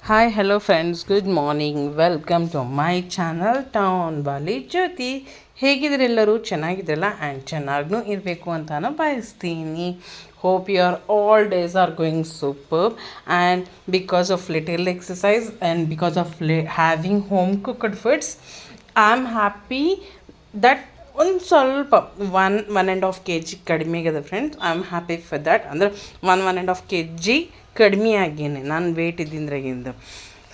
Hi hello friends, good morning. Welcome to my channel town valley Jyoti. ಹೇಗಿದ್ರೆ ಎಲ್ಲರೂ ಚೆನ್ನಾಗಿದ್ರಲ್ಲ and ಚೆನ್ನಾಗೂ ಇರಬೇಕು ಅಂತಾನು ಬಯಸ್ತೀನಿ. Hope you are all days are going super and because of little exercise and because of having home cooked foods I am happy that ಒಂದು ಸ್ವಲ್ಪ one and half K G ಕಡಿಮೆ ಆಗಿದೆ friends. I am happy for that. ಅಂದರೆ one and half K G ಕಡಿಮೆ ಆಗೇನೆ ನಾನು weight ಇದ್ದಿಂದ್ರಾಗಿಂದು.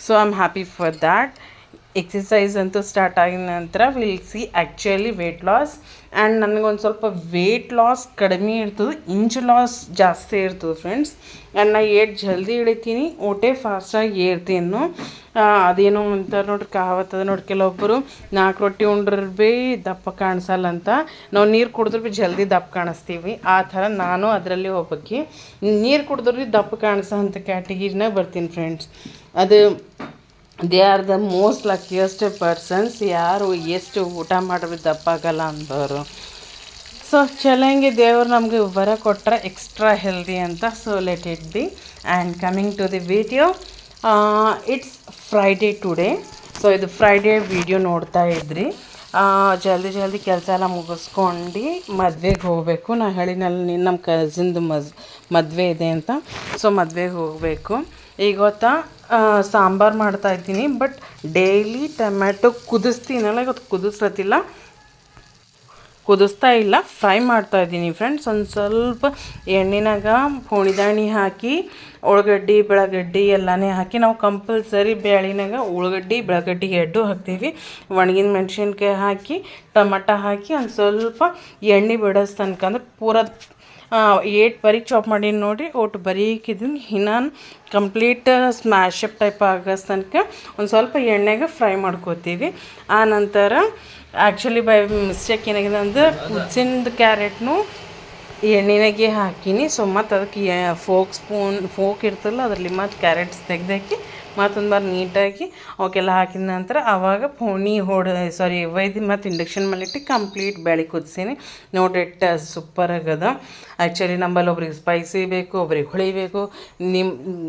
So I am happy for that. Exercise ಅಂತೂ start ಆಗಿದ ನಂತರ will see actually weight loss. And ನನಗೊಂದು ಸ್ವಲ್ಪ ವೇಟ್ ಲಾಸ್ ಕಡಿಮೆ ಇರ್ತದೆ, ಇಂಚ್ ಲಾಸ್ ಜಾಸ್ತಿ ಇರ್ತದೆ ಫ್ರೆಂಡ್ಸ್. ಆ್ಯಂಡ್ ನಾ ಏಟ್ ಜಲ್ದಿ ಇಳಿತೀನಿ ಓಟೇ ಫಾಸ್ಟಾಗಿ ಏರ್ತೀನಿ. ಅದೇನೋ ಅಂತಾರೆ ನೋಡ್ರಿ, ಕಹಾವತ್ತದ ನೋಡಿ, ಕೆಲವೊಬ್ಬರು 4 ರೊಟ್ಟಿ ಉಂಡ್ರೆ ಭೀ ದಪ್ಪ ಕಾಣಿಸಲ್ಲ ಅಂತ. ನಾವು ನೀರು ಕುಡಿದ್ರೆ ಭೀ ಜಲ್ದಿ ದಪ್ಪ ಕಾಣಿಸ್ತೀವಿ. ಆ ಥರ ನಾನು ಅದರಲ್ಲಿ ಒಬ್ಬಾಕಿ. ನೀರು ಕುಡಿದ್ರೆ ಭೀ ದಪ್ಪ ಕಾಣಿಸೋ ಅಂಥ ಕ್ಯಾಟಗಿರಿನಾಗ ಬರ್ತೀನಿ ಫ್ರೆಂಡ್ಸ್. ಅದು they are the most luckiest persons, ಯಾರು ಎಷ್ಟು ಊಟ ಮಾಡಿದ್ರೆ ದಪ್ಪ ಆಗಲ್ಲ ಅಂದವರು. ಸೊ ಚಲಂಗೆ ದೇವರು ನಮಗೆ ವರ ಕೊಟ್ಟರೆ ಎಕ್ಸ್ಟ್ರಾ ಹೆಲ್ದಿ ಅಂತ. So let it be and coming to the video. It's Friday today. So ಇದು ಫ್ರೈಡೇ ವಿಡಿಯೋ ನೋಡ್ತಾ ಇದ್ರಿ. ಜಲ್ದಿ ಕೆಲಸ ಎಲ್ಲ ಮುಗಿಸ್ಕೊಂಡು ಮದುವೆಗೆ ಹೋಗಬೇಕು. ನಾ ಹೇಳಿನಲ್ಲಿ ನಮ್ಮ ಕಸಿನ್ದು ಮದುವೆ ಇದೆ ಅಂತ. ಸೊ ಮದುವೆಗೆ ಹೋಗಬೇಕು. ಈಗ ಗೊತ್ತಾ, ಸಾಂಬಾರು ಮಾಡ್ತಾಯಿದ್ದೀನಿ. ಬಟ್ ಡೈಲಿ ಟೊಮ್ಯಾಟೊ ಕುದಿಸ್ತೀನಲ್ಲ, ಇವತ್ತು ಕುದಿಸ್ತಾ ಇಲ್ಲ, ಫ್ರೈ ಮಾಡ್ತಾಯಿದ್ದೀನಿ ಫ್ರೆಂಡ್ಸ್. ಒಂದು ಸ್ವಲ್ಪ ಎಣ್ಣೆನಾಗ ಹುಣಿದಾಣಿ ಹಾಕಿ ಉಳ್ಳಾಗಡ್ಡಿ ಬೆಳಗಡ್ಡಿ ಎಲ್ಲನೇ ಹಾಕಿ, ನಾವು ಕಂಪಲ್ಸರಿ ಬ್ಯಾಳಿನಾಗ ಉಳ್ಳಾಗಡ್ಡಿ ಬೆಳಗಡ್ಡಿ ಎಡ್ಡು ಹಾಕ್ತೀವಿ. ಒಣಗಿನ ಮೆಣಸಿನ್ಕಾಯಿ ಹಾಕಿ ಟೊಮಟ ಹಾಕಿ ಒಂದು ಸ್ವಲ್ಪ ಎಣ್ಣೆ ಬಿಡೋಸ್ ತನಕ, ಅಂದ್ರೆ ಪೂರ 8 ಬರೀಕ್ ಚಾಪ್ ಮಾಡಿ ನೋಡಿರಿ, ಒಟ್ಟು ಬರೀಕಿದ್ದೀನಿ. ಇನ್ನೂ ಕಂಪ್ಲೀಟ್ ಸ್ಮ್ಯಾಶಪ್ ಟೈಪ್ ಆಗೋ ತನಕ ಒಂದು ಸ್ವಲ್ಪ ಎಣ್ಣೆಗೆ ಫ್ರೈ ಮಾಡ್ಕೋತೀವಿ. ಆ ನಂತರ ಆ್ಯಕ್ಚುಲಿ ಬೈ ಮಿಸ್ಟೇಕ್ ಏನಾಗಿದೆ ಅಂದರೆ ಕುದಿಸಿದ ಕ್ಯಾರೆಟ್ನು ಎಣ್ಣೆನಾಗೆ ಹಾಕೀನಿ. ಸೊ ಮತ್ತು ಅದಕ್ಕೆ ಫೋಕ್ ಇರ್ತಲ್ಲ, ಅದರಲ್ಲಿ ಮತ್ತು ಕ್ಯಾರೆಟ್ಸ್ ತೆಗ್ದಾಕಿ ಮತ್ತೊಂದು ಬಾರಿ ನೀಟಾಗಿ ಅವಕ್ಕೆಲ್ಲ ಹಾಕಿದ ನಂತರ ಆವಾಗ ಒಯ್ದು ಮತ್ತು ಇಂಡಕ್ಷನ್ ಮೇಲೆ ಇಟ್ಟು ಕಂಪ್ಲೀಟ್ ಬೇಳೆ ಕುದಿಸೀನಿ. ನೋಡ್ರಿ ಸೂಪರ್ ಆಗದ. ಆ್ಯಕ್ಚುಲಿ ನಮ್ಮಲ್ಲಿ ಒಬ್ರಿಗೆ ಸ್ಪೈಸಿ ಬೇಕು, ಒಬ್ರಿಗೆ ಹುಳಿ ಬೇಕು.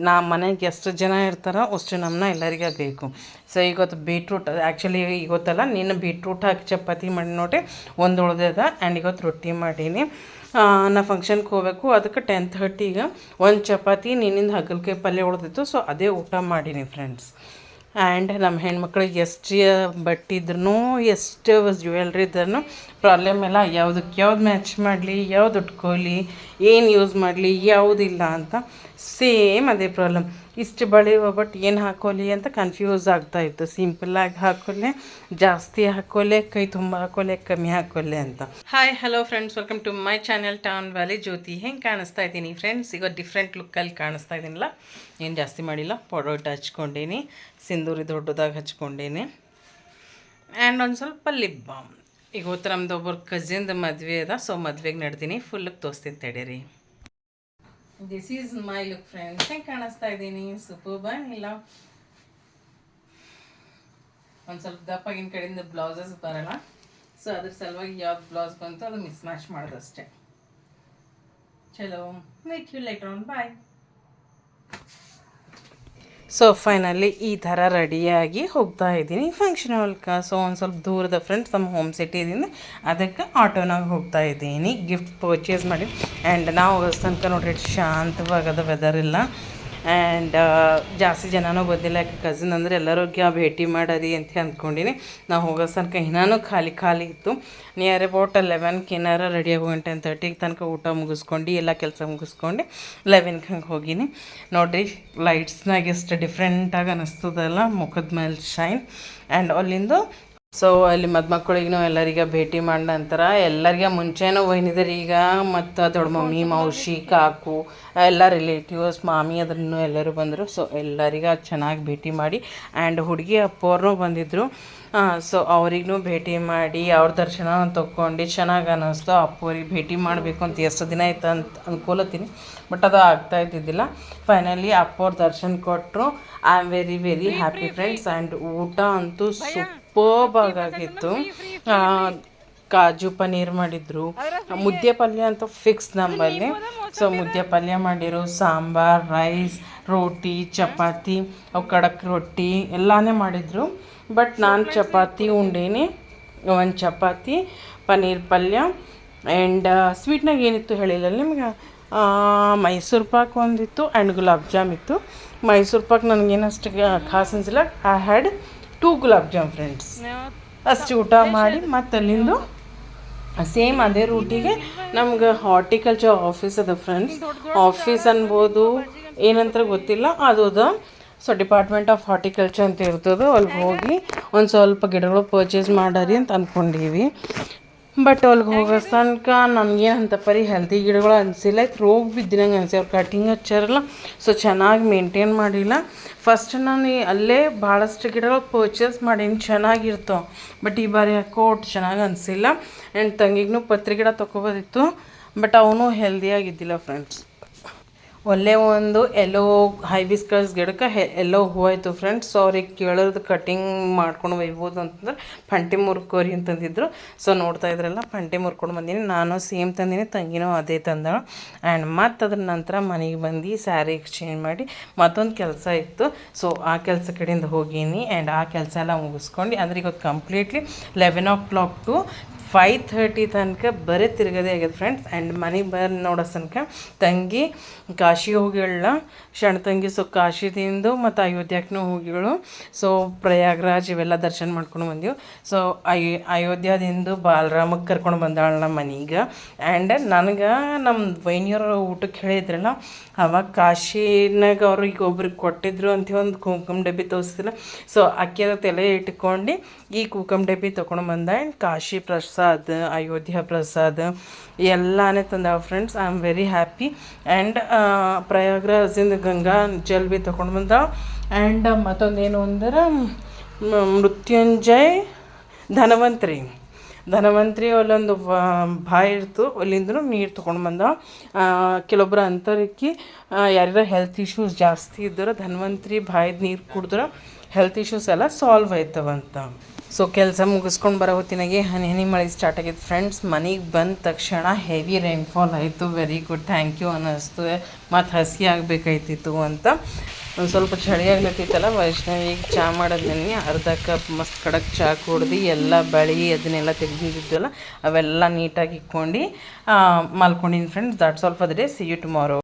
ನಮ್ಮ ಮನೆಗೆ ಎಷ್ಟು ಜನ ಇರ್ತಾರೋ ಅಷ್ಟು ನಮ್ಮನ್ನ ಎಲ್ಲರಿಗೆ ಬೇಕು. ಸೊ ಇವತ್ತು ಬೀಟ್ರೂಟ್, ಆ್ಯಕ್ಚುಲಿ ಇವತ್ತಲ್ಲ ನಿನ್ನ ಬೀಟ್ರೂಟ್ ಹಾಕಿ ಚಪಾತಿ ಮಾಡಿ ನೋಡ್ರಿ, ಒಂದು ಉಳ್ದದ. ಆ್ಯಂಡ್ ಇವತ್ತು ರೊಟ್ಟಿ ಮಾಡೀನಿ. ನಾ ಫಂಕ್ಷನ್ಗೆ ಹೋಗಬೇಕು, ಅದಕ್ಕೆ 10:30ಗೆ ಒಂದು ಚಪಾತಿ ನಿನ್ನಿಂದ ಹಾಗಲಕಾಯಿ ಪಲ್ಯ ಉಳ್ದಿತ್ತು. ಸೊ ಅದೇ ಊಟ ಮಾಡೀನಿ ಫ್ರೆಂಡ್ಸ್. ಆ್ಯಂಡ್ ನಮ್ಮ ಹೆಣ್ಮಕ್ಳಿಗೆ ಎಷ್ಟು ಬಟ್ಟಿದ್ರೂ ಎಷ್ಟು ಜ್ಯುವೆಲ್ರಿ ಇದ್ರೂ ಪ್ರಾಬ್ಲಮ್ ಇಲ್ಲ, ಯಾವುದಕ್ಕೆ ಯಾವ್ದು ಮ್ಯಾಚ್ ಮಾಡಲಿ, ಯಾವ್ದು ಉಟ್ಕೊಳ್ಳಿ, ಏನು ಯೂಸ್ ಮಾಡಲಿ, ಯಾವುದಿಲ್ಲ ಅಂತ. ಸೇಮ್ ಅದೇ ಪ್ರಾಬ್ಲಮ್. ಇಷ್ಟು ಬಳಿವ ಬಟ್ ಏನು ಹಾಕೋಲಿ ಅಂತ ಕನ್ಫ್ಯೂಸ್ ಆಗ್ತಾಯಿತ್ತು. ಸಿಂಪಲ್ಲಾಗಿ ಹಾಕೊಳ್ಳೆ, ಜಾಸ್ತಿ ಹಾಕೊಳ್ಳೆ, ಕೈ ತುಂಬ ಹಾಕೊಳ್ಳೆ, ಕಮ್ಮಿ ಹಾಕೊಳ್ಳೆ ಅಂತ. Hi hello friends, welcome to my channel town valley Jyoti. ಹೆಂಗೆ ಕಾಣಿಸ್ತಾ ಇದ್ದೀನಿ ಫ್ರೆಂಡ್ಸ್? ಈಗ ಡಿಫ್ರೆಂಟ್ ಲುಕ್ಕಲ್ಲಿ ಕಾಣಿಸ್ತಾ ಇದ್ದೀನಿಲ್ಲ, ಏನು ಜಾಸ್ತಿ ಮಾಡಿಲ್ಲ. ಪೌಡರ್ ಹಚ್ಕೊಂಡೀನಿ, ಸಿಂಧೂರಿ ದೊಡ್ಡದಾಗಿ ಹಚ್ಕೊಂಡೀನಿ. ಆ್ಯಂಡ್ ಒಂದು ಸ್ವಲ್ಪ ಲಿಪ್ ಬಾಮ್. ಈಗ ಹೊತ್ತು ನಮ್ದು ಒಬ್ಬರು ಕಸಿನ್ದು ಮದುವೆ ಅದ. ಸೊ ಮದುವೆಗೆ ನಡೆದೀನಿ, ಫುಲ್ಲಿಗೆ ತೋರಿಸ್ತೀನಿ ತಡೀರಿ. This is my look friends. ಹೆಂಗೆ ಕಾಣಿಸ್ತಾ ಇದ್ದೀನಿ? ಸೂಪರ್ ಇಲ್ಲ? ಒಂದು ಸ್ವಲ್ಪ ದಪ್ಪಾಗಿನ ಕಡೆಯಿಂದ ಬ್ಲೌಸಸ್ ಬರೋಲ್ಲ. ಸೊ ಅದ್ರ ಸಲುವಾಗಿ ಯಾವ್ದು ಬ್ಲೌಸ್ ಬಂತು ಅದು ಮಿಸ್ ಮ್ಯಾಚ್ ಮಾಡೋದಷ್ಟೇ. ಚಲೋ, meet you later on, bye. So finally ಈ ಥರ ರೆಡಿಯಾಗಿ ಹೋಗ್ತಾ ಇದ್ದೀನಿ ಫಂಕ್ಷನ್ ಹಾಲ್ಗೆ. ಸೊ ಒಂದು ಸ್ವಲ್ಪ ದೂರದ ಫ್ರೆಂಡ್ಸ್, ನಮ್ಮ ಹೋಮ್ ಸಿಟಿದಿಂದ ಅದಕ್ಕೆ ಆಟೋನಾಗ ಹೋಗ್ತಾ ಇದ್ದೀನಿ. ಗಿಫ್ಟ್ ಪರ್ಚೇಸ್ ಮಾಡಿ. ಆ್ಯಂಡ್ ನಾವು ತನಕ ನೋಡ್ರಿ ಶಾಂತವಾಗದ ವೆದರ್ ಇಲ್ಲ. ಆ್ಯಂಡ್ ಜಾಸ್ತಿ ಜನನೂ ಬಂದಿಲ್ಲ. ಯಾಕೆ ಕಸಿನ್ ಅಂದರೆ ಎಲ್ಲರೂ ಭೇಟಿ ಮಾಡರಿ ಅಂತ ಅಂದ್ಕೊಂಡಿನಿ. ನಾವು ಹೋಗೋ ತನಕ ಇನ್ನೂ ಖಾಲಿ ಇತ್ತು. ನಿಯರ್ ಅಬೌಟ್ 11ಕ್ಕೆ ಏನಾರ ರೆಡಿಯಾಗಿ ಹೋಗಿ 10:30 ತನಕ ಊಟ ಮುಗಿಸ್ಕೊಂಡು ಎಲ್ಲ ಕೆಲಸ ಮುಗಿಸ್ಕೊಂಡು 11ಕ್ಕೆ ಹಂಗೆ ಹೋಗೀನಿ. ನೋಡಿರಿ ಲೈಟ್ಸ್ನಾಗ ಎಷ್ಟು ಡಿಫ್ರೆಂಟಾಗಿ ಅನ್ನಿಸ್ತದಲ್ಲ, ಮುಖದ ಮೇಲೆ ಶೈನ್. ಆ್ಯಂಡ್ ಅಲ್ಲಿಂದು ಸೊ ಅಲ್ಲಿ ಮದುಮಕ್ಕಳಿಗೂ ಎಲ್ಲರಿಗೆ ಭೇಟಿ ಮಾಡಿದ ನಂತರ ಎಲ್ಲರಿಗೆ ಮುಂಚೆನೂ ಒಯ್ನಿದ್ದಾರೆ. ಈಗ ಮತ್ತು ದೊಡ್ಡ ಮಮ್ಮಿ, ಮೌಶಿ, ಕಾಕು ಎಲ್ಲ ರಿಲೇಟಿವ್ಸ್, ಮಾಮಿ ಅದನ್ನು ಎಲ್ಲರೂ ಬಂದರು. ಸೊ ಎಲ್ಲರಿಗೂ ಚೆನ್ನಾಗಿ ಭೇಟಿ ಮಾಡಿ. ಆ್ಯಂಡ್ ಹುಡುಗಿ ಅಪ್ಪವ್ರನ್ನೂ ಬಂದಿದ್ದರು. ಸೊ ಅವ್ರಿಗೂ ಭೇಟಿ ಮಾಡಿ ಅವ್ರ ದರ್ಶನ ತೊಗೊಂಡು ಚೆನ್ನಾಗಿ ಅನ್ನಿಸ್ತು. ಅಪ್ಪವ್ರಿಗೆ ಭೇಟಿ ಮಾಡಬೇಕು ಅಂತ ಎಷ್ಟು ದಿನ ಆಯ್ತು ಅಂತ ಅಂದ್ಕೊಳತ್ತೀನಿ, ಬಟ್ ಅದು ಆಗ್ತಾ ಇದ್ದಿದ್ದಿಲ್ಲ. ಫೈನಲಿ ಅಪ್ಪವ್ರ ದರ್ಶನ ಕೊಟ್ಟರು. I am very very happy friends. And ಊಟ ಅಂತೂ ಸೂಪರ್ಬ್ ಆಗಿತ್ತು. ಕಾಜು ಪನ್ನೀರ್ ಮಾಡಿದ್ರು. ಮುದ್ದೆ ಪಲ್ಯ ಅಂತ ಫಿಕ್ಸ್ ನಮ್ಮಲ್ಲಿ. ಸೊ ಮುದ್ದೆ ಪಲ್ಯ ಮಾಡಿರು, ಸಾಂಬಾರ್, ರೈಸ್, ರೋಟಿ, ಚಪಾತಿ, ಅವು ಖಡಕ್ ರೊಟ್ಟಿ ಎಲ್ಲಾನೇ ಮಾಡಿದರು. ಬಟ್ ನಾನು ಚಪಾತಿ ಉಂಡೇನಿ, ಒಂದು ಚಪಾತಿ, ಪನ್ನೀರ್ ಪಲ್ಯ ಆ್ಯಂಡ್ ಸ್ವೀಟ್ನಾಗ ಏನಿತ್ತು ಹೇಳಿಲ್ಲ ನಿಮ್ಗೆ, ಮೈಸೂರು ಪಾಕ್ ಒಂದಿತ್ತು ಆ್ಯಂಡ್ ಗುಲಾಬ್ ಜಾಮ್ ಇತ್ತು. ಮೈಸೂರು ಪಾಕ್ ನನಗೇನಷ್ಟು ಖಾಸ್ ಅನಿಸಿಲ್ಲ. I had 2 gulab jam friends. ಅಷ್ಟು ಊಟ ಮಾಡಿ ಮತ್ತು ಅಲ್ಲಿಂದು ಸೇಮ್ ಅದೇ ರೂಟಿಗೆ ನಮ್ಗೆ ಹಾರ್ಟಿಕಲ್ಚರ್ ಆಫೀಸ್ ಅದ ಫ್ರೆಂಡ್ಸ್. ಆಫೀಸ್ ಅನ್ಬೋದು ಏನಂತ ಗೊತ್ತಿಲ್ಲ, ಅದು ಅದ. ಸೊ ಡಿಪಾರ್ಟ್ಮೆಂಟ್ ಆಫ್ ಹಾರ್ಟಿಕಲ್ಚರ್ ಅಂತ ಇರ್ತದೆ. ಅಲ್ಲಿಗೆ ಹೋಗಿ ಒಂದು ಸ್ವಲ್ಪ ಗಿಡಗಳು ಪರ್ಚೇಸ್ ಮಾಡರಿ ಅಂತ ಅಂದ್ಕೊಂಡೀವಿ. ಬಟ್ ಅಲ್ಲಿಗೆ ಹೋಗೋ ತನಕ ನನಗೇನು ಅಂತ ಪರಿ ಹೆಲ್ದಿ ಗಿಡಗಳು ಅನಿಸಿಲ್ಲ. ರೋಗ ಬಿದ್ದಿನಂಗೆ ಅನಿಸಿ ಅವ್ರು ಕಟಿಂಗ್ ಹಚ್ಚಾರಲ್ಲ, ಸೊ ಚೆನ್ನಾಗಿ ಮೇಂಟೈನ್ ಮಾಡಿಲ್ಲ. ಫಸ್ಟ್ ನಾನು ಅಲ್ಲೇ ಭಾಳಷ್ಟು ಗಿಡಗಳು ಪರ್ಚೇಸ್ ಮಾಡೀನಿ, ಚೆನ್ನಾಗಿರ್ತಾವೆ. ಬಟ್ ಈ ಬಾರಿ ಯಾಕೋ ಒಟ್ಟು ಚೆನ್ನಾಗಿ ಅನಿಸಿಲ್ಲ. ಆ್ಯಂಡ್ ತಂಗಿಗೂ ಪತ್ರಿ ಗಿಡ ತೊಗೊಬೋದಿತ್ತು, ಬಟ್ ಅವನು ಹೆಲ್ದಿಯಾಗಿದ್ದಿಲ್ಲ ಫ್ರೆಂಡ್ಸ್. ಒಳ್ಳೆ ಒಂದು ಎಲ್ಲೋ ಹೈಬಿಸ್ಕಸ್ ಗಿಡಕ್ಕೆ ಎಲ್ಲೋ ಹೂವಾಯಿತು ಫ್ರೆಂಡ್ಸ್. ಸೊ ಅವ್ರಿಗೆ ಕೇಳೋದು ಕಟಿಂಗ್ ಮಾಡ್ಕೊಂಡು ಒಯ್ಬೋದು ಅಂತಂದ್ರೆ ಪಂಟಿ ಮುರ್ಕೋರಿ ಅಂತಂದಿದ್ರು. ಸೊ ನೋಡ್ತಾ ಇದ್ರಲ್ಲ, ಪಂಟಿ ಮುರ್ಕೊಂಡು ಬಂದೀನಿ. ನಾನು ಸೇಮ್ ತಂದೀನಿ, ತಂಗಿನೂ ಅದೇ ತಂದಳು. ಆ್ಯಂಡ್ ಮತ್ತು ಅದ್ರ ನಂತರ ಮನೆಗೆ ಬಂದು ಸ್ಯಾರಿ ಎಕ್ಸ್ಚೇಂಜ್ ಮಾಡಿ ಮತ್ತೊಂದು ಕೆಲಸ ಇತ್ತು. ಸೊ ಆ ಕೆಲಸ ಕಡೆಯಿಂದ ಹೋಗೀನಿ ಆ್ಯಂಡ್ ಆ ಕೆಲಸ ಎಲ್ಲ ಮುಗಿಸ್ಕೊಂಡು, ಅಂದ್ರೆ ಇವತ್ತು ಕಂಪ್ಲೀಟ್ಲಿ 11 o'clock to 5:30 ತನಕ ಬರೀ ತಿರುಗದೇ ಆಗ್ಯದ ಫ್ರೆಂಡ್ಸ್. ಆ್ಯಂಡ್ ಮನೆಗೆ ಬಂದು ನೋಡೋ ತನಕ ತಂಗಿ ಕಾಶಿಗೆ ಹೋಗ್ಯಾಳ, ಸಣ್ಣ ತಂಗಿ. ಸೊ ಕಾಶಿದಿಂದ ಮತ್ತು ಅಯೋಧ್ಯಕ್ಕೂ ಹೋಗ್ಯಾಳು. ಸೊ ಪ್ರಯಾಗ್ರಾಜ್ ಇವೆಲ್ಲ ದರ್ಶನ ಮಾಡ್ಕೊಂಡು ಬಂದೆವು. ಸೊ ಅಯೋಧ್ಯದಿಂದ ಬಾಲರಾಮಕ್ಕೆ ಕರ್ಕೊಂಡು ಬಂದಾಳ ನಮ್ಮ ಮನೆಗೆ. ಆ್ಯಂಡ್ ನನಗೆ ನಮ್ಮ ವೈನಿಯವರು ಊಟಕ್ಕೆ ಹೇಳಿದ್ರಲ್ಲ, ಅವಾಗ ಕಾಶಿನಾಗ ಅವ್ರಿಗೆ ಒಬ್ರಿಗೆ ಕೊಟ್ಟಿದ್ರು ಅಂತ ಒಂದು ಕುಂಕುಮ ಡಬ್ಬಿ ತೋರಿಸ್ತಿಲ್ಲ. ಸೊ ಅಕ್ಕಿದ ತಲೆ ಇಟ್ಕೊಂಡು ಈ ಕುಂಕುಮ ಡಬ್ಬಿ ತೊಗೊಂಡು ಬಂದ. ಆ್ಯಂಡ್ ಕಾಶಿ ಪ್ರಸಾದ್, ಅಯೋಧ್ಯ ಪ್ರಸಾದ್ ಎಲ್ಲಾನೇ ತಂದಾವ friends. I am very happy. And ಪ್ರಯಾಗ್ರಾಜಿಂದ ಗಂಗಾ ಜಲ್ ಭೀ ತೊಗೊಂಡು ಬಂದಾವ. ಆ್ಯಂಡ್ ಮತ್ತೊಂದೇನು ಅಂದ್ರೆ ಮೃತ್ಯುಂಜಯ್ ಧನವಂತ್ರಿ ಅಲ್ಲೊಂದು ಬಾಯಿ ಇರ್ತು, ಅಲ್ಲಿಂದ ನೀರು ತೊಗೊಂಡು ಬಂದಾವ. ಕೆಲವೊಬ್ಬರು ಅಂತರಕ್ಕೆ ಯಾರ್ಯಾರ ಹೆಲ್ತ್ ಇಶ್ಯೂಸ್ ಜಾಸ್ತಿ ಇದ್ದರೆ ಧನ್ವಂತ್ರಿ ಬಾಯಿದ ನೀರು ಕುಡಿದ್ರೆ ಹೆಲ್ತ್ ಇಶ್ಯೂಸ್ ಎಲ್ಲ ಸಾಲ್ವ್ ಆಯ್ತವಂತ. ಸೊ ಕೆಲಸ ಮುಗಿಸ್ಕೊಂಡು ಬರೋ ಹೊತ್ತಿನಾಗೆ ಹನಿ ಮಳೆ ಸ್ಟಾರ್ಟ್ ಆಗಿತ್ತು ಫ್ರೆಂಡ್ಸ್. ಮನೆಗೆ ಬಂದ ತಕ್ಷಣ ಹೆವಿ ರೈನ್ಫಾಲ್ ಆಯಿತು. ವೆರಿ ಗುಡ್, ಥ್ಯಾಂಕ್ ಯು ಅನ್ನಿಸ್ತು. ಮತ್ತು ಹಸಿ ಆಗಬೇಕಾಯ್ತಿತ್ತು ಅಂತ. ಒಂದು ಸ್ವಲ್ಪ ಚಳಿ ಆಗ್ಲತ್ತಿತ್ತಲ್ಲ, ವೈಷ್ಣವಿಗೆ ಚಹಾ ಮಾಡೋದು ನನಗೆ ಅರ್ಧ ಕಪ್ ಮಸ್ತ್ ಕಡಕ್ ಚಹಾ ಕುಡ್ದು ಎಲ್ಲ ಬಳಿ ಅದನ್ನೆಲ್ಲ ತೆಗೆದಿದ್ದಲ್ಲ ಅವೆಲ್ಲ ನೀಟಾಗಿ ಇಕ್ಕೊಂಡು ಮಲ್ಕೊಂಡಿನಿ friends. That's all for the day. See you tomorrow.